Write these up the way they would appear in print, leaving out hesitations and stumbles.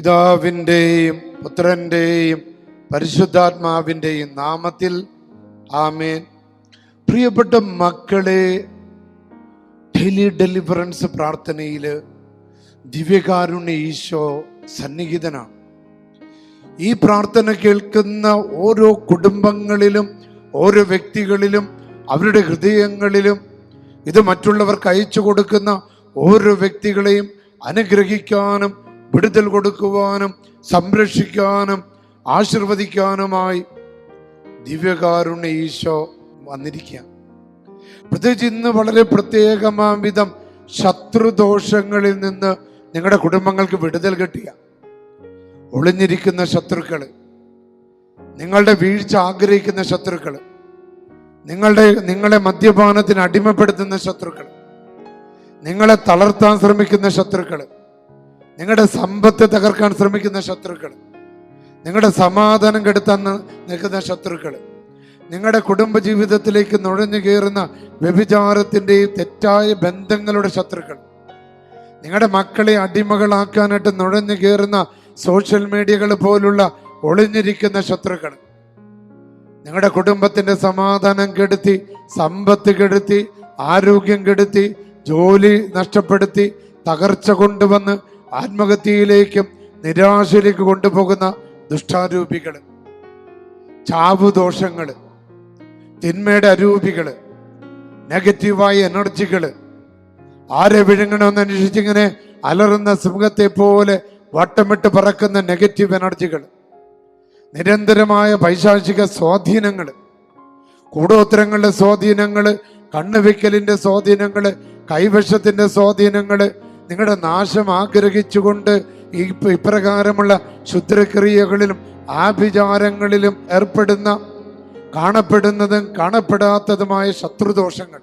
പിതാവിൻ്റെയും പുത്രൻ്റെയും പരിശുദ്ധാത്മാവിൻ്റെയും നാമത്തിൽ ആമേൻ. പ്രിയപ്പെട്ട മക്കളെ, ഡെയിലി ഡെലിവറൻസ് പ്രാർത്ഥനയിൽ ദിവ്യകാരുണ്യ ഈശോ സന്നിഹിതനാണ്. ഈ പ്രാർത്ഥന കേൾക്കുന്ന ഓരോ കുടുംബങ്ങളിലും ഓരോ വ്യക്തികളിലും അവരുടെ ഹൃദയങ്ങളിലും ഇത് മറ്റുള്ളവർക്ക് അയച്ചു കൊടുക്കുന്ന ഓരോ വ്യക്തികളെയും അനുഗ്രഹിക്കാനും വിടുതൽ കൊടുക്കുവാനും സംരക്ഷിക്കാനും ആശീർവദിക്കാനുമായി ദിവ്യകാരുണ്യ ഈശോ വന്നിരിക്കുക. പ്രത്യേകിച്ച് ഇന്ന് വളരെ പ്രത്യേകമാം വിധം ശത്രുദോഷങ്ങളിൽ നിന്ന് നിങ്ങളുടെ കുടുംബങ്ങൾക്ക് വിടുതൽ കിട്ടിയ ഒളിഞ്ഞിരിക്കുന്ന ശത്രുക്കള്, നിങ്ങളുടെ വീഴ്ച ആഗ്രഹിക്കുന്ന ശത്രുക്കള്, നിങ്ങളെ മദ്യപാനത്തിന് അടിമപ്പെടുത്തുന്ന ശത്രുക്കൾ, നിങ്ങളെ തളർത്താൻ ശ്രമിക്കുന്ന ശത്രുക്കൾ, നിങ്ങളുടെ സമ്പത്ത് തകർക്കാൻ ശ്രമിക്കുന്ന ശത്രുക്കൾ, നിങ്ങളുടെ സമാധാനം കെടുത്താൻ നിൽക്കുന്ന ശത്രുക്കൾ, നിങ്ങളുടെ കുടുംബജീവിതത്തിലേക്ക് നുഴഞ്ഞു കയറുന്ന വ്യഭിചാരത്തിൻ്റെയും തെറ്റായ ബന്ധങ്ങളുടെ ശത്രുക്കൾ, നിങ്ങളുടെ മക്കളെ അടിമകളാക്കാനായിട്ട് നുഴഞ്ഞു കയറുന്ന സോഷ്യൽ മീഡിയകൾ പോലുള്ള ഒളിഞ്ഞിരിക്കുന്ന ശത്രുക്കൾ, നിങ്ങളുടെ കുടുംബത്തിന്റെ സമാധാനം കെടുത്തി, സമ്പത്ത് കെടുത്തി, ആരോഗ്യം കെടുത്തി, ജോലി നഷ്ടപ്പെടുത്തി, തകർച്ച കൊണ്ടുവന്ന് ആത്മഹത്യയിലേക്കും നിരാശയിലേക്ക് കൊണ്ടുപോകുന്ന ദുഷ്ടാരൂപികള്, ചാവുദോഷങ്ങള്, തിന്മയുടെ അരൂപികള്, നെഗറ്റീവായ എനർജികള്, ആരെ വിഴുങ്ങണമെന്ന് അന്വേഷിച്ചിങ്ങനെ അലറുന്ന സിംഹത്തെ പോലെ വട്ടമിട്ട് പറക്കുന്ന നെഗറ്റീവ് എനർജികൾ, നിരന്തരമായ പൈശാചിക സ്വാധീനങ്ങൾ, കൂടോത്തരങ്ങളുടെ സ്വാധീനങ്ങൾ, കണ്ണുവെക്കലിന്റെ സ്വാധീനങ്ങൾ, കൈവശത്തിന്റെ സ്വാധീനങ്ങൾ, നിങ്ങളുടെ നാശം ആഗ്രഹിച്ചുകൊണ്ട് ഇപ്രകാരമുള്ള ക്ഷുദ്രക്രിയകളിലും ആഭിചാരങ്ങളിലും കാണപ്പെടുന്നതും കാണപ്പെടാത്തതുമായ ശത്രുദോഷങ്ങൾ,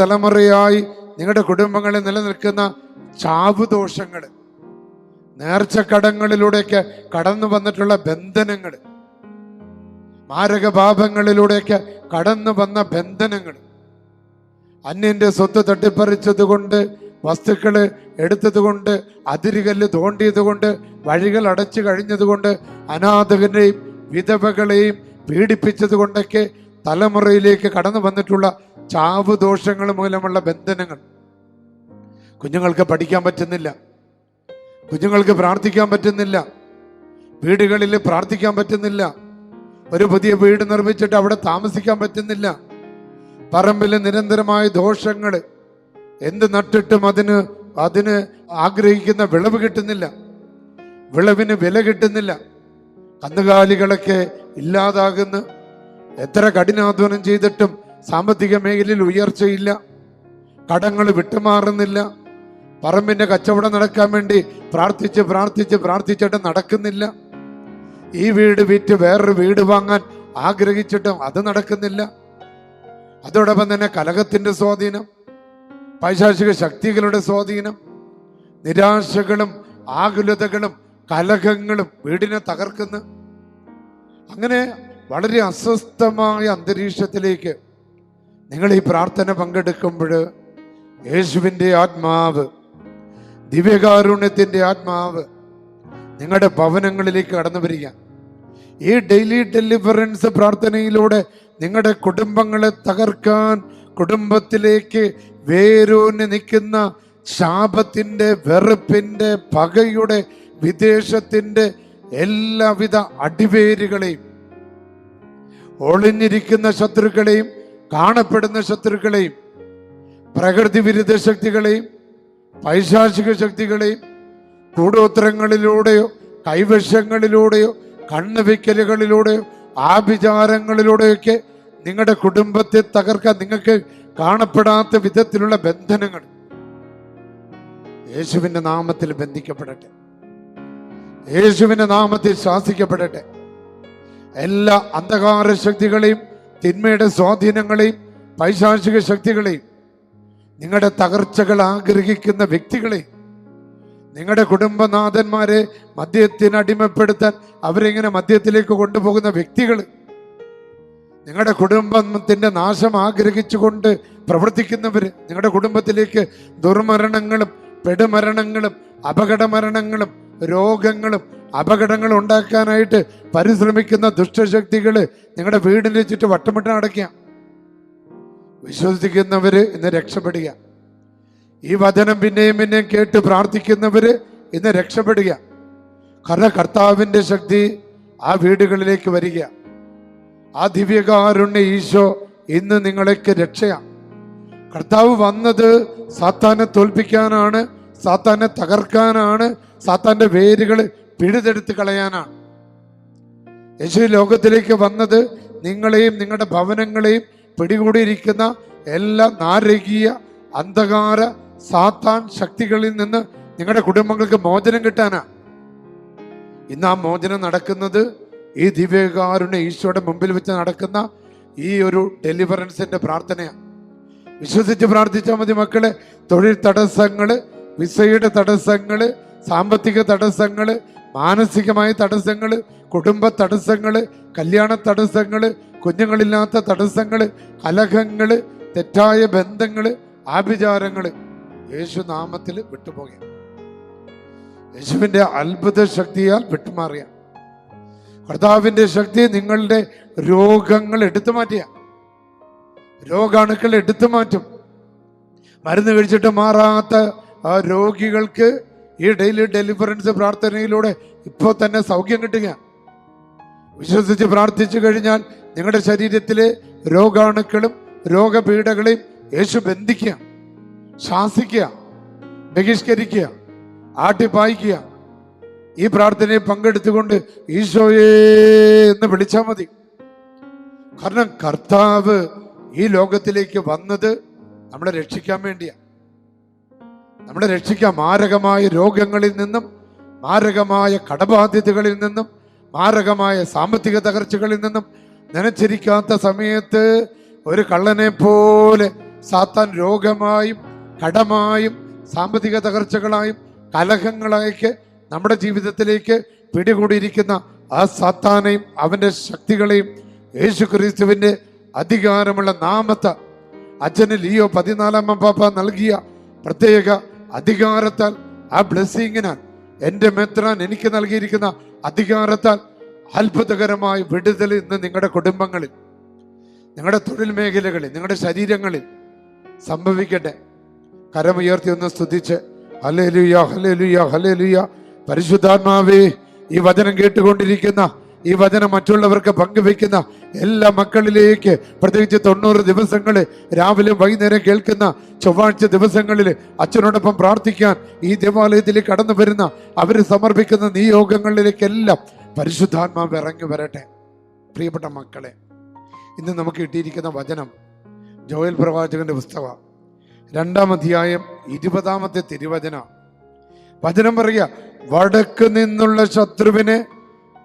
തലമുറയായി നിങ്ങളുടെ കുടുംബങ്ങളിൽ നിലനിൽക്കുന്ന ചാവുദോഷങ്ങൾ, നേർച്ചക്കടങ്ങളിലൂടെയൊക്കെ കടന്നു വന്നിട്ടുള്ള ബന്ധനങ്ങൾ, മാരകപാപങ്ങളിലൂടെയൊക്കെ കടന്നു വന്ന ബന്ധനങ്ങൾ, അന്യന്റെ സ്വത്ത് തട്ടിപ്പറിച്ചത് കൊണ്ട്, വസ്തുക്കള് എടുത്തത് കൊണ്ട്, അതിരുകല്ല് തോണ്ടിയത് കൊണ്ട്, വഴികൾ അടച്ചു കഴിഞ്ഞതുകൊണ്ട്, അനാഥകരെയും വിധവകളെയും പീഡിപ്പിച്ചത് കൊണ്ടൊക്കെ തലമുറയിലേക്ക് കടന്നു വന്നിട്ടുള്ള ചാവുദോഷങ്ങൾ മൂലമുള്ള ബന്ധനങ്ങൾ. കുഞ്ഞുങ്ങൾക്ക് പഠിക്കാൻ പറ്റുന്നില്ല, കുഞ്ഞുങ്ങൾക്ക് പ്രാർത്ഥിക്കാൻ പറ്റുന്നില്ല, വീടുകളിൽ പ്രാർത്ഥിക്കാൻ പറ്റുന്നില്ല, ഒരു പുതിയ വീട് നിർമ്മിച്ചിട്ട് അവിടെ താമസിക്കാൻ പറ്റുന്നില്ല, പറമ്പിൽ നിരന്തരമായ ദോഷങ്ങൾ, എന്ത് നട്ടിട്ടും അതിന് ആഗ്രഹിക്കുന്ന വിളവ് കിട്ടുന്നില്ല, വിളവിന് വില കിട്ടുന്നില്ല, കന്നുകാലികളൊക്കെ ഇല്ലാതാകുന്നു, എത്ര കഠിനാധ്വാനം ചെയ്തിട്ടും സാമ്പത്തിക മേഖലയിൽ ഉയർച്ചയില്ല, കടങ്ങൾ വിട്ടുമാറുന്നില്ല, പറമ്പിന്റെ കച്ചവടം നടക്കാൻ വേണ്ടി പ്രാർത്ഥിച്ചിട്ട് നടക്കുന്നില്ല, ഈ വീട് വിറ്റ് വേറൊരു വീട് വാങ്ങാൻ ആഗ്രഹിച്ചിട്ടും അത് നടക്കുന്നില്ല. അതോടൊപ്പം തന്നെ കലഹത്തിന്റെ സ്വാധീനം, പൈശാചിക ശക്തികളുടെ സ്വാധീനം, നിരാശകളും ആകുലതകളും കലഹങ്ങളും വീടിനെ തകർക്കുന്നു. അങ്ങനെ വളരെ അസ്വസ്ഥമായ അന്തരീക്ഷത്തിലേക്ക് നിങ്ങൾ ഈ പ്രാർത്ഥന പങ്കെടുക്കുമ്പോൾ യേശുവിൻ്റെ ആത്മാവ്, ദിവ്യകാരുണ്യത്തിന്റെ ആത്മാവ് നിങ്ങളുടെ ഭവനങ്ങളിലേക്ക് കടന്നു വരിക. ഈ ഡെയിലി ഡെലിവറൻസ് പ്രാർത്ഥനയിലൂടെ നിങ്ങളുടെ കുടുംബങ്ങളെ തകർക്കാൻ, കുടുംബത്തിലേക്ക് വേരൂന്നി നിൽക്കുന്ന ശാപത്തിന്റെ, വെറുപ്പിന്റെ, പകയുടെ, വിദേശത്തിന്റെ എല്ലാവിധ അടിവേരുകളെയും, ഒളിഞ്ഞിരിക്കുന്ന ശത്രുക്കളെയും കാണപ്പെടുന്ന ശത്രുക്കളെയും, പ്രകൃതി വിരുദ്ധ ശക്തികളെയും പൈശാചിക ശക്തികളെയും കൂടോത്രങ്ങളിലൂടെയോ കൈവശങ്ങളിലൂടെയോ കണ്ണുവെക്കലുകളിലൂടെയോ ആഭിചാരങ്ങളിലൂടെയൊക്കെ നിങ്ങളുടെ കുടുംബത്തെ തകർക്കാൻ നിങ്ങൾക്ക് കാണപ്പെടാത്ത വിധത്തിലുള്ള ബന്ധനങ്ങൾ യേശുവിന്റെ നാമത്തിൽ ബന്ധിക്കപ്പെടട്ടെ, യേശുവിന്റെ നാമത്തിൽ ശാസിക്കപ്പെടട്ടെ. എല്ലാ അന്ധകാര ശക്തികളെയും, തിന്മയുടെ സ്വാധീനങ്ങളെയും, പൈശാചിക ശക്തികളെയും, നിങ്ങളുടെ തകർച്ചകൾ ആഗ്രഹിക്കുന്ന വ്യക്തികളെ, നിങ്ങളുടെ കുടുംബനാഥന്മാരെ മദ്യത്തിന് അടിമപ്പെടുത്താൻ അവരെങ്ങനെ മദ്യത്തിലേക്ക് കൊണ്ടുപോകുന്ന വ്യക്തികൾ, നിങ്ങളുടെ കുടുംബത്തിന്റെ നാശം ആഗ്രഹിച്ചുകൊണ്ട് പ്രവർത്തിക്കുന്നവർ, നിങ്ങളുടെ കുടുംബത്തിലേക്ക് ദുർമരണങ്ങളും പെടുമരണങ്ങളും അപകട മരണങ്ങളും രോഗങ്ങളും അപകടങ്ങളും ഉണ്ടാക്കാനായിട്ട് പരിശ്രമിക്കുന്ന ദുഷ്ടശക്തികള് നിങ്ങളുടെ വീടിന്റെ ചുറ്റും വട്ടമിട്ട് നടക്കുക. വിശ്വസിക്കുന്നവര് ഇന്ന് രക്ഷപ്പെടുക. ഈ വചനം പിന്നെയും പിന്നെയും കേട്ട് പ്രാർത്ഥിക്കുന്നവര് ഇന്ന് രക്ഷപ്പെടുക. കാരണം കർത്താവിന്റെ ശക്തി ആ വീടുകളിലേക്ക് വരിക. ആ ദിവ്യകാരുണ്യ ഈശോ ഇന്ന് നിങ്ങൾക്ക് രക്ഷയാണ്. കർത്താവ് വന്നത് സാത്താനെ തോൽപ്പിക്കാനാണ്, സാത്താനെ തകർക്കാനാണ്, സാത്താന്റെ വേരുകൾ പിഴുതെടുത്ത് കളയാനാണ്. യേശു ലോകത്തിലേക്ക് വന്നത് നിങ്ങളെയും നിങ്ങളുടെ ഭവനങ്ങളെയും പിടികൂടിയിരിക്കുന്ന എല്ലാ നാരകീയ അന്ധകാര സാത്താൻ ശക്തികളിൽ നിന്ന് നിങ്ങളുടെ കുടുംബങ്ങൾക്ക് മോചനം കിട്ടാനാണ്. ഇന്ന് ആ മോചനം നടക്കുന്നത് ഈ ദിവ്യകാരുണ്യ ഈശോയുടെ മുമ്പിൽ വെച്ച് നടക്കുന്ന ഈ ഒരു ഡെലിവറൻസിന്റെ പ്രാർത്ഥനയാണ്. വിശ്വസിച്ച് പ്രാർത്ഥിച്ചാൽ മതി മക്കളെ. തൊഴിൽ തടസ്സങ്ങള്, വിസയുടെ തടസ്സങ്ങള്, സാമ്പത്തിക തടസ്സങ്ങള്, മാനസികമായ തടസ്സങ്ങള്, കുടുംബ തടസ്സങ്ങള്, കല്യാണ തടസ്സങ്ങള്, കുഞ്ഞുങ്ങളില്ലാത്ത തടസ്സങ്ങള്, കലഹങ്ങള്, തെറ്റായ ബന്ധങ്ങള്, ആഭിചാരങ്ങള് യേശു നാമത്തിൽ വിട്ടുപോകുക. യേശുവിന്റെ അത്ഭുത ശക്തിയാൽ വിട്ടുമാറിയ കർത്താവിന്റെ ശക്തി നിങ്ങളുടെ രോഗങ്ങൾ എടുത്തു മാറ്റിയ, രോഗാണുക്കൾ എടുത്തു മാറ്റും. മരുന്ന് കഴിച്ചിട്ട് മാറാത്ത ആ രോഗികൾക്ക് ഈ ഡെയിലി ഡെലിവറൻസ് പ്രാർത്ഥനയിലൂടെ ഇപ്പോൾ തന്നെ സൗഖ്യം കിട്ടുക. വിശ്വസിച്ച് പ്രാർത്ഥിച്ചു കഴിഞ്ഞാൽ നിങ്ങളുടെ ശരീരത്തിലെ രോഗാണുക്കളും രോഗപീഠകളെയും യേശു ബന്ധിക്കുക, ശാസിക്കുക, ബഹിഷ്കരിക്കുക, ആട്ടിപ്പായിക്കുക. ഈ പ്രാർത്ഥനയിൽ പങ്കെടുത്തുകൊണ്ട് ഈശോയെ എന്ന് വിളിച്ചാൽ മതി. കാരണം കർത്താവ് ഈ ലോകത്തിലേക്ക് വന്നത് നമ്മളെ രക്ഷിക്കാൻ വേണ്ടിയാണ്. നമ്മളെ രക്ഷിക്കാൻ മാരകമായ രോഗങ്ങളിൽ നിന്നും, മാരകമായ കടബാധ്യതകളിൽ നിന്നും, മാരകമായ സാമ്പത്തിക തകർച്ചകളിൽ നിന്നും നനച്ചിരിക്കാത്ത സമയത്ത് ഒരു കള്ളനെ പോലെ സാത്താൻ രോഗമായും കടമായും സാമ്പത്തിക തകർച്ചകളായും കലഹങ്ങളായൊക്കെ നമ്മുടെ ജീവിതത്തിലേക്ക് പിടികൂടിയിരിക്കുന്ന ആ സാത്താനെയും അവന്റെ ശക്തികളെയും യേശു ക്രിസ്തുവിന്റെ അധികാരമുള്ള നാമത്തെ അച്ഛന് ലിയോ 14 പാപ്പ നൽകിയ പ്രത്യേക അധികാരത്താൽ, ആ ബ്ലെസ്സിങ്ങിനാൽ, എൻ്റെ മെത്രാൻ എനിക്ക് നൽകിയിരിക്കുന്ന അധികാരത്താൽ അത്ഭുതകരമായ വിടുതൽ ഇന്ന് നിങ്ങളുടെ കുടുംബങ്ങളിൽ, നിങ്ങളുടെ തൊഴിൽ മേഖലകളിൽ, നിങ്ങളുടെ ശരീരങ്ങളിൽ സംഭവിക്കട്ടെ. കരമുയർത്തി ഒന്ന് സ്തുതിച്ച് ഹല്ലേലൂയ, ഹല്ലേലൂയ, ഹല്ലേലൂയ. പരിശുദ്ധാത്മാവേ, ഈ വചനം കേട്ടുകൊണ്ടിരിക്കുന്ന, ഈ വചനം മറ്റുള്ളവർക്ക് പങ്കുവെക്കുന്ന എല്ലാ മക്കളിലേക്ക്, പ്രത്യേകിച്ച് 90 ദിവസങ്ങൾ രാവിലെ വൈകുന്നേരം കേൾക്കുന്ന ചൊവ്വാഴ്ച ദിവസങ്ങളിൽ അച്ഛനോടൊപ്പം പ്രാർത്ഥിക്കാൻ ഈ ദേവാലയത്തിലേക്ക് കടന്നു വരുന്ന, അവർ സമർപ്പിക്കുന്ന നിയോഗങ്ങളിലേക്കെല്ലാം പരിശുദ്ധാത്മാവ് ഇറങ്ങി വരട്ടെ. പ്രിയപ്പെട്ട മക്കളെ, ഇന്ന് നമുക്ക് കിട്ടിയിരിക്കുന്ന വചനം ജോയൽ പ്രവാചകന്റെ പുസ്തകം 2-ാം അധ്യായം 20-ാമത്തെ തിരുവചന. വചനം പറയുക, വടക്ക് നിന്നുള്ള ശത്രുവിനെ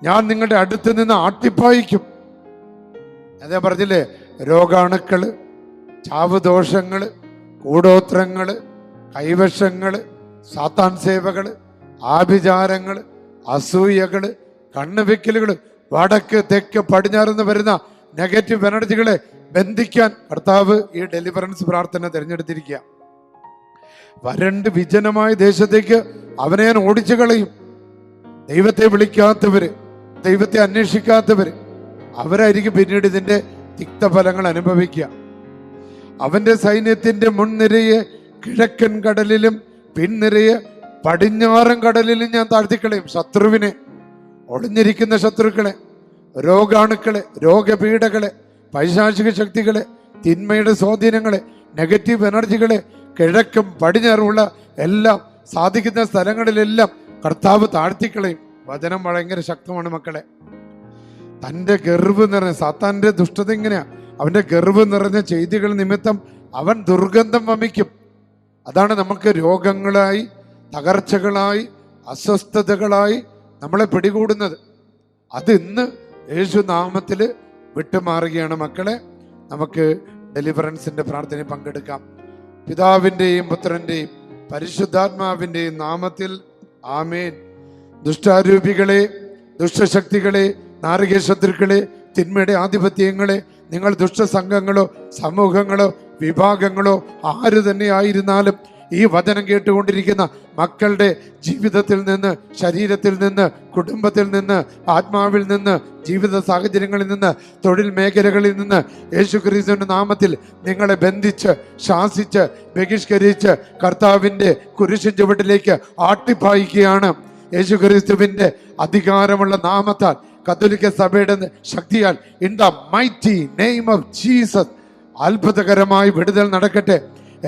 ഞാൻ നിങ്ങളുടെ അടുത്ത് നിന്ന് ആട്ടിപ്പായിക്കും. അതേ പറഞ്ഞില്ലേ, രോഗാണുക്കള്, ചാവുദോഷങ്ങള്, കൂടോത്രങ്ങള്, കൈവശങ്ങള്, സാത്താൻ സേവകള്, ആഭിചാരങ്ങള്, അസൂയകള്, കണ്ണുവെക്കലുകള്, വടക്ക് തെക്ക് പടിഞ്ഞാറുന്ന് വരുന്ന നെഗറ്റീവ് എനർജികളെ ബന്ധിക്കാൻ കർത്താവ് ഈ ഡെലിവറൻസ് പ്രാർത്ഥന തിരഞ്ഞെടുത്തിരിക്കുക. വരണ്ട് വിജനമായ ദേശത്തേക്ക് അവനെ ഞാൻ ഓടിച്ചു കളയും. ദൈവത്തെ വിളിക്കാത്തവര്, ദൈവത്തെ അന്വേഷിക്കാത്തവര്, അവരായിരിക്കും പിന്നീട് ഇതിന്റെ തിക്തഫലങ്ങൾ അനുഭവിക്കുക. അവന്റെ സൈന്യത്തിന്റെ മുൻനിരയെ കിഴക്കൻ കടലിലും പിൻനിരയെ പടിഞ്ഞാറൻ കടലിലും ഞാൻ താഴ്ത്തിക്കളയും. ശത്രുവിനെ, ഒളിഞ്ഞിരിക്കുന്ന ശത്രുക്കളെ, രോഗാണുക്കളെ, രോഗപീഠകളെ, പൈശാചിക ശക്തികളെ, തിന്മയുടെ സ്വാധീനങ്ങളെ, നെഗറ്റീവ് എനർജികളെ കിഴക്കും പടിഞ്ഞാറുമുള്ള എല്ലാം സാധിക്കുന്ന സ്ഥലങ്ങളിലെല്ലാം കർത്താവ് താഴ്ത്തിക്കളയും. വചനം ഭയങ്കര ശക്തമാണ് മക്കളെ. തൻ്റെ ഗർവ് നിറഞ്ഞ സാത്താന്റെ ദുഷ്ടത ഇങ്ങനെയാ, അവന്റെ ഗർവ് നിറഞ്ഞ ചെയ്തികൾ നിമിത്തം അവൻ ദുർഗന്ധം വമിക്കും. അതാണ് നമുക്ക് രോഗങ്ങളായി, തകർച്ചകളായി, അസ്വസ്ഥതകളായി നമ്മളെ പിടികൂടുന്നത്. അത് ഇന്ന് യേശു നാമത്തിൽ വിട്ടുമാറുകയാണ് മക്കളെ. നമുക്ക് ഡെലിവറൻസിന്റെ പ്രാർത്ഥനയിൽ പങ്കെടുക്കാം. പിതാവിൻ്റെയും പുത്രൻ്റെയും പരിശുദ്ധാത്മാവിൻ്റെയും നാമത്തിൽ ആമേൻ. ദുഷ്ടാരൂപികളെ, ദുഷ്ടശക്തികളെ, നാരകീയ ശത്രുക്കളെ, തിന്മയുടെ ആധിപത്യങ്ങളെ, നിങ്ങൾ ദുഷ്ടസംഘങ്ങളോ സമൂഹങ്ങളോ വിഭാഗങ്ങളോ ആര് തന്നെ ആയിരുന്നാലും ഈ വചനം കേട്ടുകൊണ്ടിരിക്കുന്ന മക്കളുടെ ജീവിതത്തിൽ നിന്ന്, ശരീരത്തിൽ നിന്ന്, കുടുംബത്തിൽ നിന്ന്, ആത്മാവിൽ നിന്ന്, ജീവിത സാഹചര്യങ്ങളിൽ നിന്ന്, തൊഴിൽ മേഖലകളിൽ നിന്ന് യേശുക്രിസ്തുവിന്റെ നാമത്തിൽ നിങ്ങളെ ബന്ധിച്ച്, ശാസിച്ച്, ബഹിഷ്കരിച്ച് കർത്താവിൻ്റെ കുരിശിൻ ചുവട്ടിലേക്ക് ആട്ടിപ്പായിക്കുകയാണ്. യേശുക്രിസ്തുവിന്റെ അധികാരമുള്ള നാമത്താൽ, കത്തോലിക്ക സഭയുടെ ശക്തിയാൽ, in the mighty name of Jesus അത്ഭുതകരമായി വിടുതൽ നടക്കട്ടെ.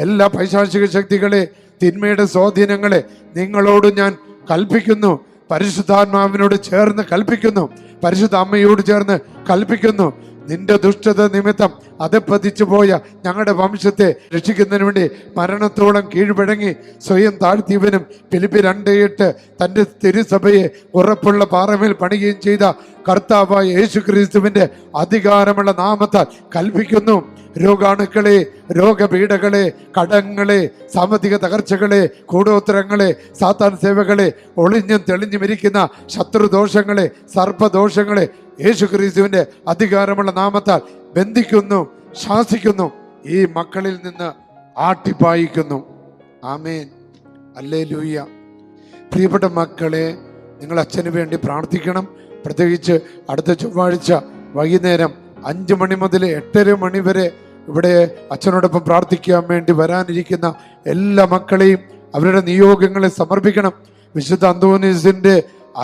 എല്ലാ പൈശാചിക ശക്തികളെ, തിന്മയുടെ സ്വാധീനങ്ങളെ നിങ്ങളോട് ഞാൻ കൽപ്പിക്കുന്നു. പരിശുദ്ധാത്മാവിനോട് ചേർന്ന് കൽപ്പിക്കുന്നു. പരിശുദ്ധ അമ്മയോട് ചേർന്ന് കൽപ്പിക്കുന്നു. നിന്റെ ദുഷ്ടത നിമിത്തം അധപ്പതിച്ചു പോയ ഞങ്ങളുടെ വംശത്തെ രക്ഷിക്കുന്നതിന് വേണ്ടി മരണത്തോളം കീഴ്വഴങ്ങി സ്വയം താഴ്ത്തിയവനും ഫിലിപ്പി 2:8 തൻ്റെ തിരുസഭയെ ഉറപ്പുള്ള പാറമേൽ പണിയുകയും ചെയ്ത കർത്താവായ യേശുക്രിസ്തുവിന്റെ അധികാരമുള്ള നാമത്താൽ കൽപ്പിക്കുന്നു. രോഗാണുക്കളെ, രോഗപീഠകളെ, കടങ്ങളെ, സാമ്പത്തിക തകർച്ചകളെ, കൂടോത്തരങ്ങളെ, സാത്താൻ സേവകളെ, ഒളിഞ്ഞും തെളിഞ്ഞും ഇരിക്കുന്ന ശത്രുദോഷങ്ങളെ, സർപ്പദോഷങ്ങളെ യേശുക്രിസ്തുവിന്റെ അധികാരമുള്ള നാമത്താൽ ബന്ധിക്കുന്നു, ശാസിക്കുന്നു, ഈ മക്കളിൽ നിന്ന് ആട്ടിപ്പായിക്കുന്നു. ആമേൻ, ഹല്ലേലൂയ. പ്രിയപ്പെട്ട മക്കളെ, നിങ്ങൾ അച്ഛന് വേണ്ടി പ്രാർത്ഥിക്കണം. പ്രത്യേകിച്ച് അടുത്ത ചൊവ്വാഴ്ച വൈകുന്നേരം 5 മണി മുതൽ 8:30 മണി വരെ ഇവിടെ അച്ഛനോടൊപ്പം പ്രാർത്ഥിക്കാൻ വേണ്ടി വരാനിരിക്കുന്ന എല്ലാ മക്കളെയും അവരുടെ നിയോഗങ്ങളെ സമർപ്പിക്കണം. വിശുദ്ധ അന്തോനീസിന്റെ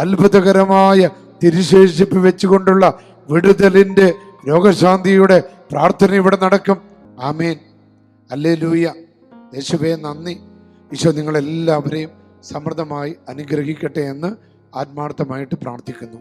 അത്ഭുതകരമായ തിരുശേഷിപ്പ് വെച്ചുകൊണ്ടുള്ള വിടുതലിന്റെ, രോഗശാന്തിയുടെ പ്രാർത്ഥന ഇവിടെ നടക്കും. ആമേൻ, ഹല്ലേലൂയ. യേശുവേ നന്ദി. ഈശോ നിങ്ങളെല്ലാവരെയും സമൃദ്ധമായി അനുഗ്രഹിക്കട്ടെ എന്ന് ആത്മാർത്ഥമായിട്ട് പ്രാർത്ഥിക്കുന്നു.